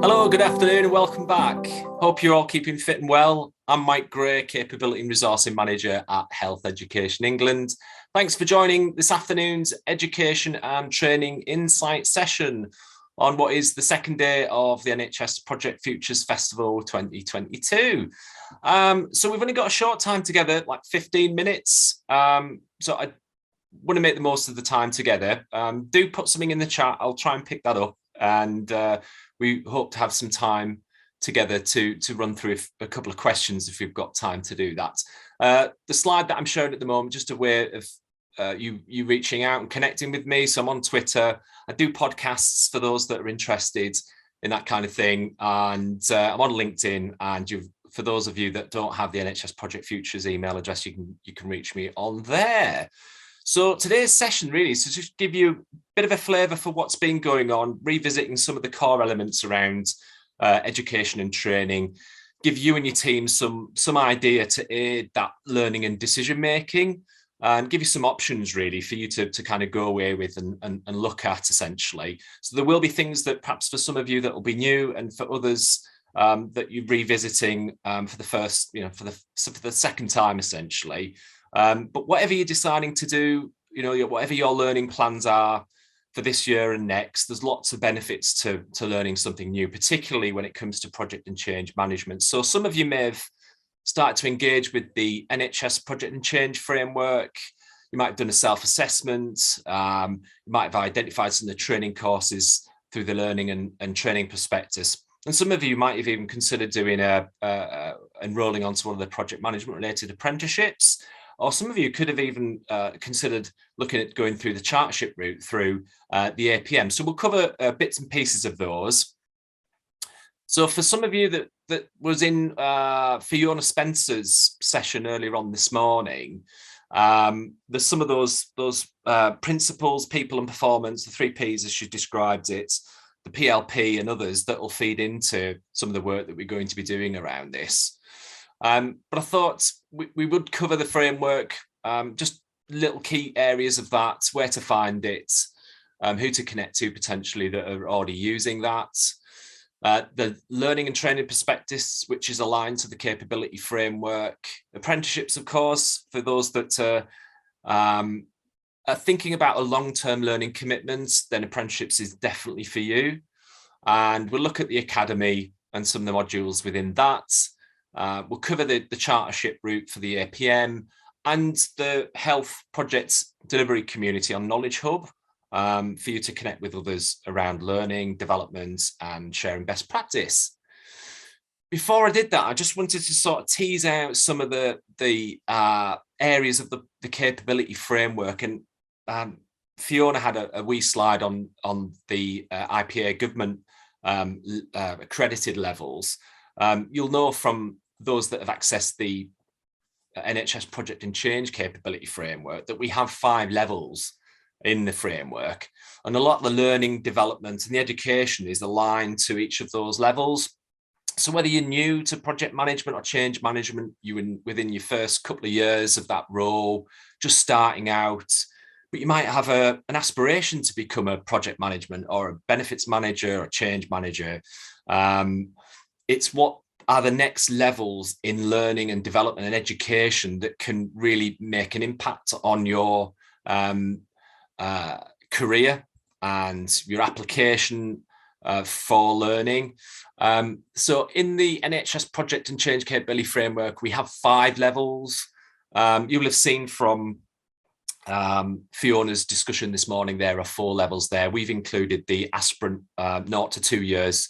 Hello, good afternoon and welcome back. Hope you're all keeping fit and well. I'm Mike Gray, Capability and Resourcing Manager at Health Education England. Thanks for joining this afternoon's Education and Training Insight session on what is the second day of the NHS Project Futures Festival 2022. So we've only got a short time together, like 15 minutes. So I want to make the most of the time together. Do put something in the chat. I'll try and pick that up, and we hope to have some time together to run through a couple of questions if we've got time to do that. The slide that I'm showing at the moment, just a way of you reaching out and connecting with me. So I'm on Twitter. I do podcasts for those that are interested in that kind of thing. And I'm on LinkedIn. And for those of you that don't have the NHS Project Futures email address, you can reach me on there. So today's session really is to just give you a bit of a flavour for what's been going on, revisiting some of the core elements around education and training, give you and your team some idea to aid that learning and decision making, and give you some options really for you to kind of go away with and look at essentially. So there will be things that perhaps for some of you that will be new, and for others that you're revisiting for the first, for the second time essentially. But whatever you're deciding to do, whatever your learning plans are for this year and next, there's lots of benefits to learning something new, particularly when it comes to project and change management. So some of you may have started to engage with the NHS Project and Change Framework. You might have done a self-assessment. You might have identified some of the training courses through the Learning and Training Prospectus. And some of you might have even considered doing enrolling onto one of the project management related apprenticeships. Or some of you could have even considered looking at going through the Chartership route through the APM. So we'll cover bits and pieces of those. So for some of you that was in Fiona Spencer's session earlier on this morning, there's some of those principles, people and performance, the 3 Ps as she described it, the PLP and others that will feed into some of the work that we're going to be doing around this. But I thought we would cover the framework, just little key areas of that, where to find it, who to connect to potentially that are already using that. The Learning and Training Prospectus, which is aligned to the Capability Framework. Apprenticeships, of course, for those that are thinking about a long-term learning commitment, then apprenticeships is definitely for you. And we'll look at the academy and some of the modules within that. We'll cover the Chartership route for the APM and the health projects delivery community on Knowledge Hub for you to connect with others around learning, development, and sharing best practice. Before I did that, I just wanted to sort of tease out some of the areas of the capability framework. And Fiona had a wee slide on the IPA government accredited levels. You'll know from those that have accessed the NHS Project and Change Capability Framework that we have 5 levels in the framework, and a lot of the learning, development and the education is aligned to each of those levels. So whether you're new to project management or change management, within your first couple of years of that role, just starting out, but you might have an aspiration to become a project management or a benefits manager or a change manager. It's what are the next levels in learning and development and education that can really make an impact on your career and your application for learning. So in the NHS Project and Change Capability Framework, we have 5 levels. You will have seen from Fiona's discussion this morning, there are 4 levels there. We've included the aspirant 0 to 2 years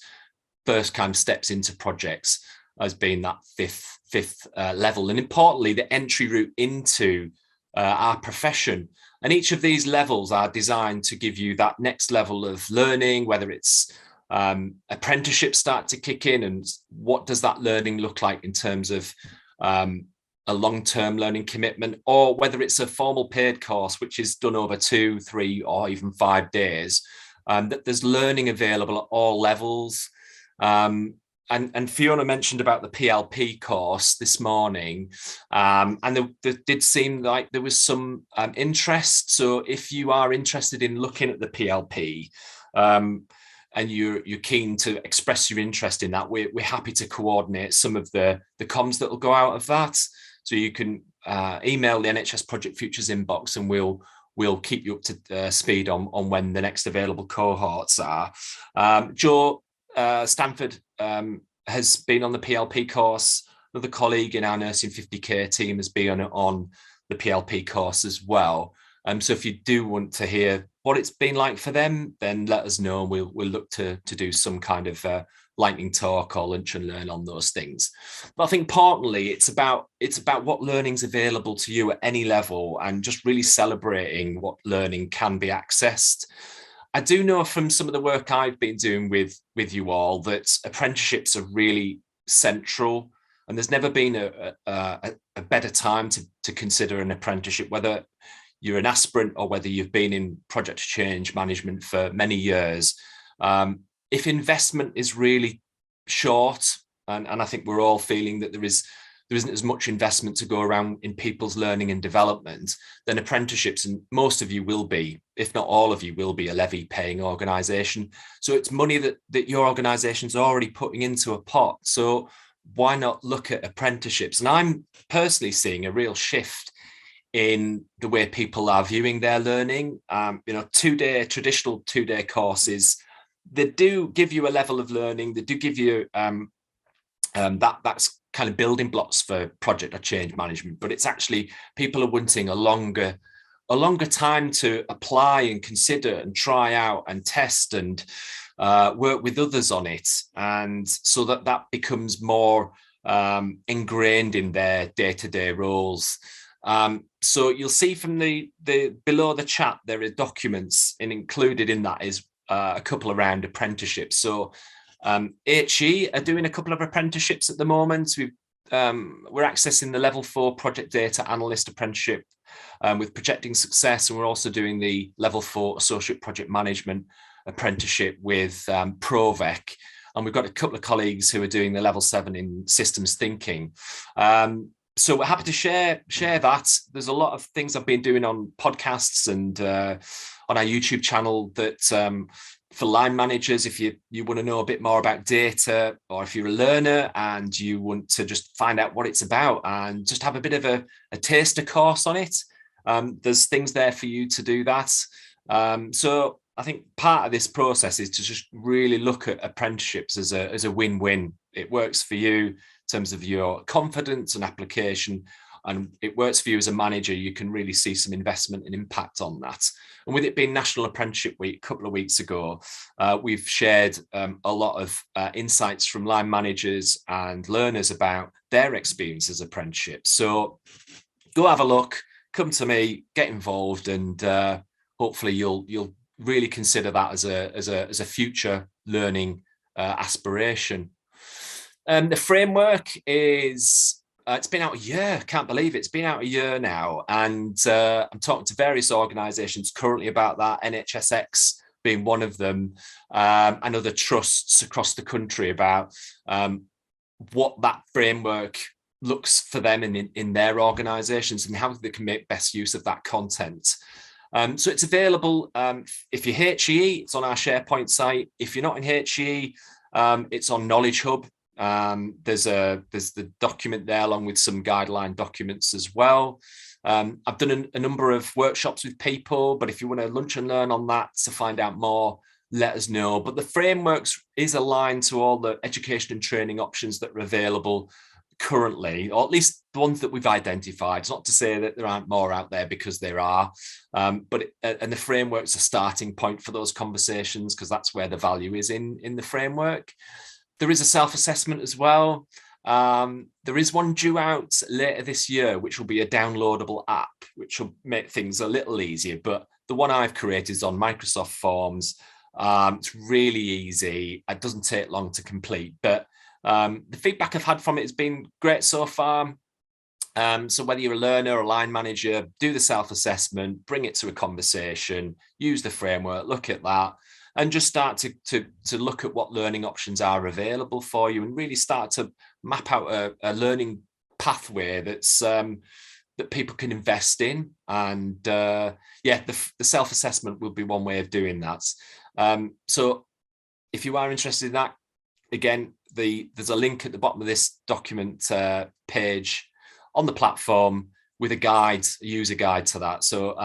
first kind of steps into projects as being that fifth level. And importantly, the entry route into our profession. And each of these levels are designed to give you that next level of learning, whether it's apprenticeships start to kick in, and what does that learning look like in terms of a long-term learning commitment, or whether it's a formal paid course, which is done over 2, 3, or even 5 days, that there's learning available at all levels. And Fiona mentioned about the PLP course this morning, and there did seem like there was some interest. So if you are interested in looking at the PLP, and you're keen to express your interest in that, we're happy to coordinate some of the comms that will go out of that. So you can email the NHS Project Futures inbox, and we'll keep you up to speed on when the next available cohorts are. Joe Stanford has been on the PLP course. Another colleague in our Nursing 50K team has been on the PLP course as well. So if you do want to hear what it's been like for them, then let us know. We'll look to do some kind of lightning talk or lunch and learn on those things. But I think importantly, it's about what learning's available to you at any level, and just really celebrating what learning can be accessed. I do know from some of the work I've been doing with you all that apprenticeships are really central, and there's never been a better time to consider an apprenticeship, whether you're an aspirant or whether you've been in project change management for many years. If investment is really short, and I think we're all feeling that there isn't as much investment to go around in people's learning and development, then apprenticeships, and most of you will be, if not all of you will be, a levy paying organisation. So it's money that your organisation's already putting into a pot. So why not look at apprenticeships? And I'm personally seeing a real shift in the way people are viewing their learning. Traditional two-day courses, they do give you a level of learning. They do give you that's kind of building blocks for project or change management, but it's actually people are wanting a longer time to apply and consider and try out and test and work with others on it, and so that becomes more ingrained in their day-to-day roles. So you'll see from the below the chat, there are documents, and included in that is a couple around apprenticeships. So HE are doing a couple of apprenticeships at the moment. We're accessing the level 4 project data analyst apprenticeship with Projecting Success, and we're also doing the level 4 associate project management apprenticeship with Provec, and we've got a couple of colleagues who are doing the level 7 in systems thinking. So we're happy to share that. There's a lot of things I've been doing on podcasts and on our YouTube channel that for line managers, if you want to know a bit more about data, or if you're a learner and you want to just find out what it's about and just have a bit of a taster course on it, there's things there for you to do that. So I think part of this process is to just really look at apprenticeships as a win-win. It works for you in terms of your confidence and application, and it works for you as a manager. You can really see some investment and impact on that. And with it being National Apprenticeship Week a couple of weeks ago, we've shared a lot of insights from line managers and learners about their experience as apprenticeships. So go have a look, come to me, get involved, and hopefully you'll really consider that as a future learning aspiration. The framework is, it's been out a year, can't believe it. It's been out a year now. And I'm talking to various organisations currently about that, NHSX being one of them, and other trusts across the country about what that framework looks for them in their organisations and how they can make best use of that content. So it's available. If you're HE, it's on our SharePoint site. If you're not in HE, it's on Knowledge Hub. There's the document there along with some guideline documents as well. I've done a number of workshops with people, but if you want to lunch and learn on that to find out more, let us know. But the frameworks is aligned to all the education and training options that are available currently, or at least the ones that we've identified. It's not to say that there aren't more out there, because there are, but the framework's a starting point for those conversations, because that's where the value is in the framework. There is a self-assessment as well. There is one due out later this year, which will be a downloadable app, which will make things a little easier. But the one I've created is on Microsoft Forms. It's really easy. It doesn't take long to complete, but the feedback I've had from it has been great so far. So whether you're a learner or a line manager, do the self-assessment, bring it to a conversation, use the framework, look at that, and just start to look at what learning options are available for you, and really start to map out a learning pathway that's that people can invest in. And the self-assessment will be one way of doing that. So if you are interested in that, again, there's a link at the bottom of this document page on the platform with a guide, a user guide to that. So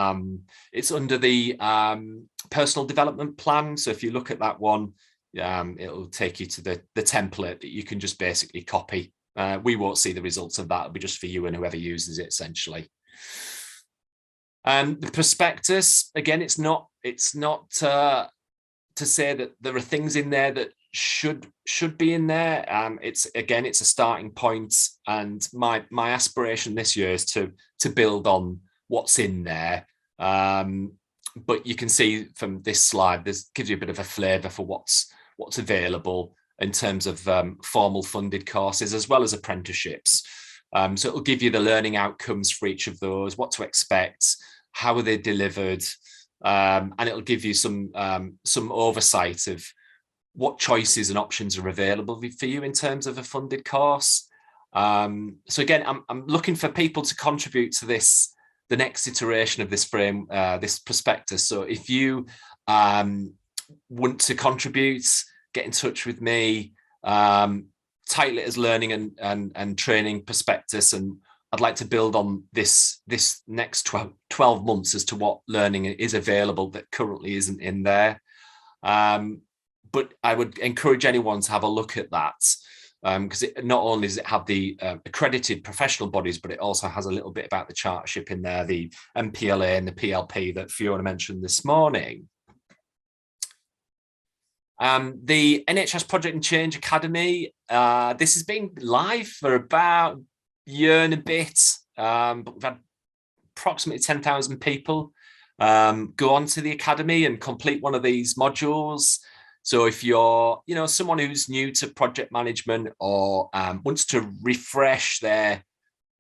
it's under the personal development plan. So if you look at that one, it'll take you to the template that you can just basically copy. We won't see the results of that. It'll be just for you and whoever uses it, essentially. The prospectus, again, it's not to say that there are things in there that should be in there. It's a starting point, and my aspiration this year is to build on what's in there. But you can see from this slide, this gives you a bit of a flavour for what's available in terms of formal funded courses as well as apprenticeships. So it'll give you the learning outcomes for each of those, what to expect, how are they delivered, and it'll give you some oversight of what choices and options are available for you in terms of a funded course. So again, I'm looking for people to contribute to this, the next iteration of this this prospectus. So if you want to contribute, get in touch with me. Title it as Learning and Training Prospectus, and I'd like to build on this next 12 months as to what learning is available that currently isn't in there. But I would encourage anyone to have a look at that, because not only does it have the accredited professional bodies, but it also has a little bit about the chartership in there, the MPLA and the PLP that Fiona mentioned this morning. The NHS Project and Change Academy, this has been live for about a year and a bit, but we've had approximately 10,000 people go on to the academy and complete one of these modules. So if you're, someone who's new to project management or wants to refresh the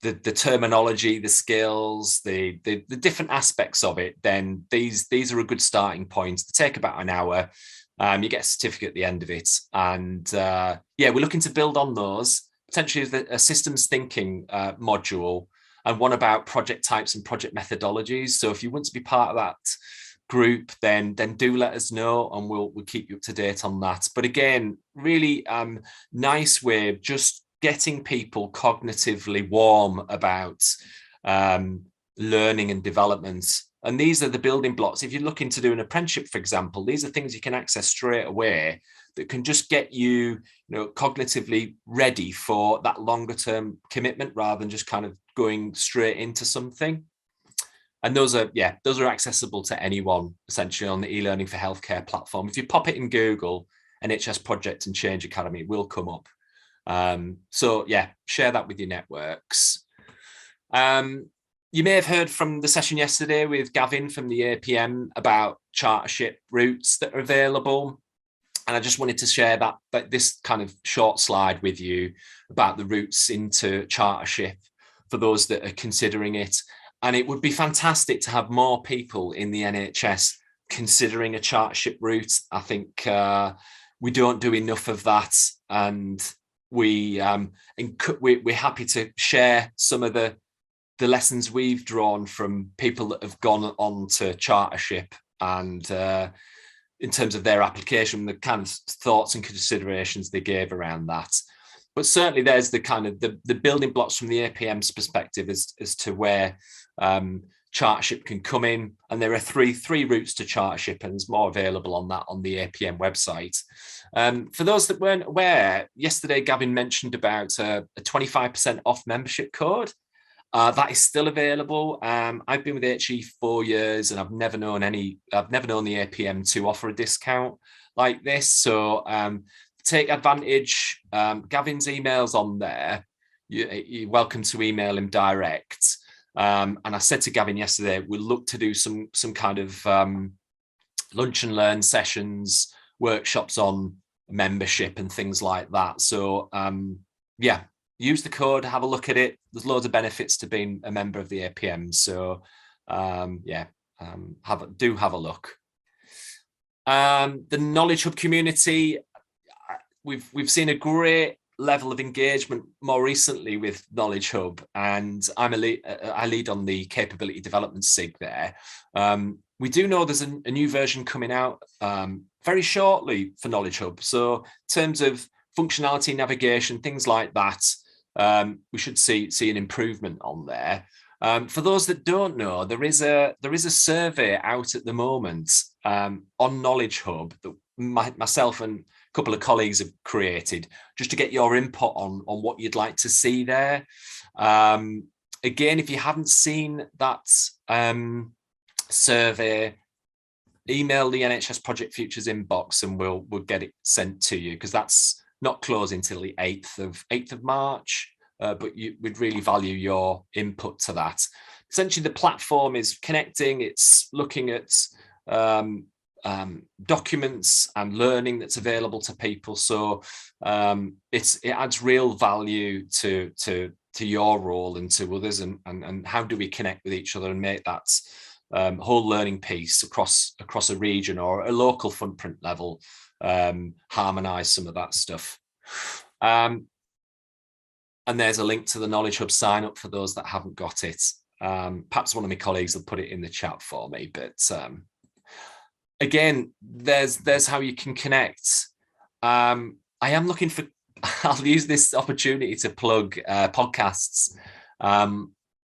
terminology, the skills, the different aspects of it, then these are a good starting point. They take about an hour. You get a certificate at the end of it. And we're looking to build on those, potentially a systems thinking module, and one about project types and project methodologies. So if you want to be part of that group, then do let us know, and we'll keep you up to date on that. But again, really nice way of just getting people cognitively warm about learning and development. And these are the building blocks. If you're looking to do an apprenticeship, for example, these are things you can access straight away that can just get you, cognitively ready for that longer term commitment rather than just kind of going straight into something. And those are accessible to anyone, essentially, on the e-learning for healthcare platform. If you pop it in Google, NHS Project and Change Academy, it will come up. Share that with your networks. You may have heard from the session yesterday with Gavin from the APM about chartership routes that are available. And I just wanted to share this kind of short slide with you about the routes into chartership for those that are considering it. And it would be fantastic to have more people in the NHS considering a chartership route. I think we don't do enough of that, and we're happy to share some of the lessons we've drawn from people that have gone on to chartership, and in terms of their application, the kind of thoughts and considerations they gave around that. But certainly there's the kind of the building blocks from the APM's perspective as to where chartership can come in. And there are three routes to chartership, and there's more available on that on the APM website. For those that weren't aware, yesterday Gavin mentioned about a 25% off membership code. That is still available. I've been with HE 4 years, and I've never known the APM to offer a discount like this. So take advantage. Gavin's email's on there. You're welcome to email him direct. And I said to Gavin yesterday, we'll look to do some kind of lunch and learn sessions, workshops on membership and things like that. So use the code, have a look at it. There's loads of benefits to being a member of the APM. So do have a look. The Knowledge Hub community, we've seen a great level of engagement more recently with Knowledge Hub, and I lead on the capability development SIG there. we do know there's a new version coming out very shortly for Knowledge Hub. So in terms of functionality, navigation, things like that, we should see an improvement on there. For those that don't know, there is a survey out at the moment on Knowledge Hub that myself and a couple of colleagues have created just to get your input on what you'd like to see there. Again, if you haven't seen that survey, email the NHS Project Futures inbox and we'll get it sent to you, because that's not closing till the 8th of March. But we'd really value your input to that. Essentially, the platform is connecting. It's looking at documents and learning that's available to people. So it adds real value to your role and to others. And how do we connect with each other and make that whole learning piece across a region or a local footprint level, harmonise some of that stuff. And there's a link to the Knowledge Hub sign up for those that haven't got it. Perhaps one of my colleagues will put it in the chat for me. But again, there's how you can connect. I am looking for, I'll use this opportunity to plug podcasts.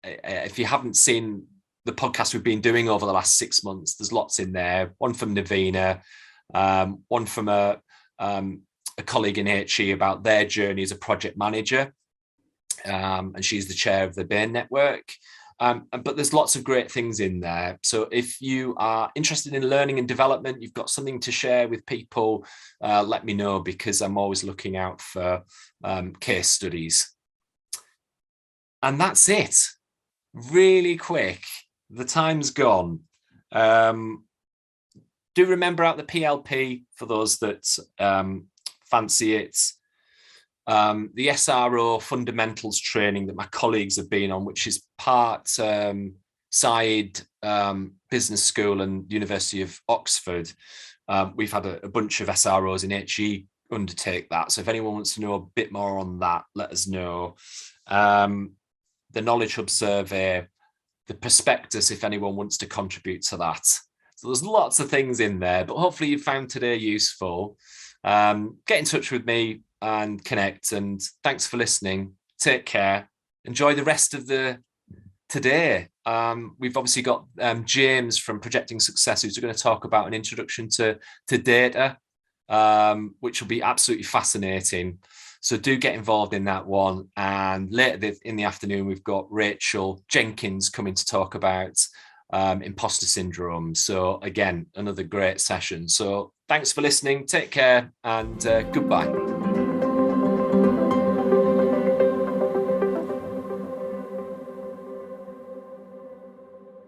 If you haven't seen the podcast we've been doing over the last 6 months, there's lots in there. One from Navina, one from a colleague in HE about their journey as a project manager. And she's the chair of the Bain Network. But there's lots of great things in there. So if you are interested in learning and development, you've got something to share with people, let me know, because I'm always looking out for case studies. And that's it. Really quick. The time's gone. Do remember out the PLP for those that fancy it. The SRO fundamentals training that my colleagues have been on, which is part SIDE Business School and University of Oxford. We've had a bunch of SROs in HE undertake that. So if anyone wants to know a bit more on that, let us know. The Knowledge Hub survey, the prospectus, if anyone wants to contribute to that. So there's lots of things in there, but hopefully you found today useful. Get in touch with me and connect, and thanks for listening. Take care. Enjoy the rest of the today. We've obviously got James from Projecting Success, who's going to talk about an introduction to data, which will be absolutely fascinating. So do get involved in that one. And later in the afternoon, we've got Rachel Jenkins coming to talk about imposter syndrome. So again, another great session. So thanks for listening. Take care and goodbye.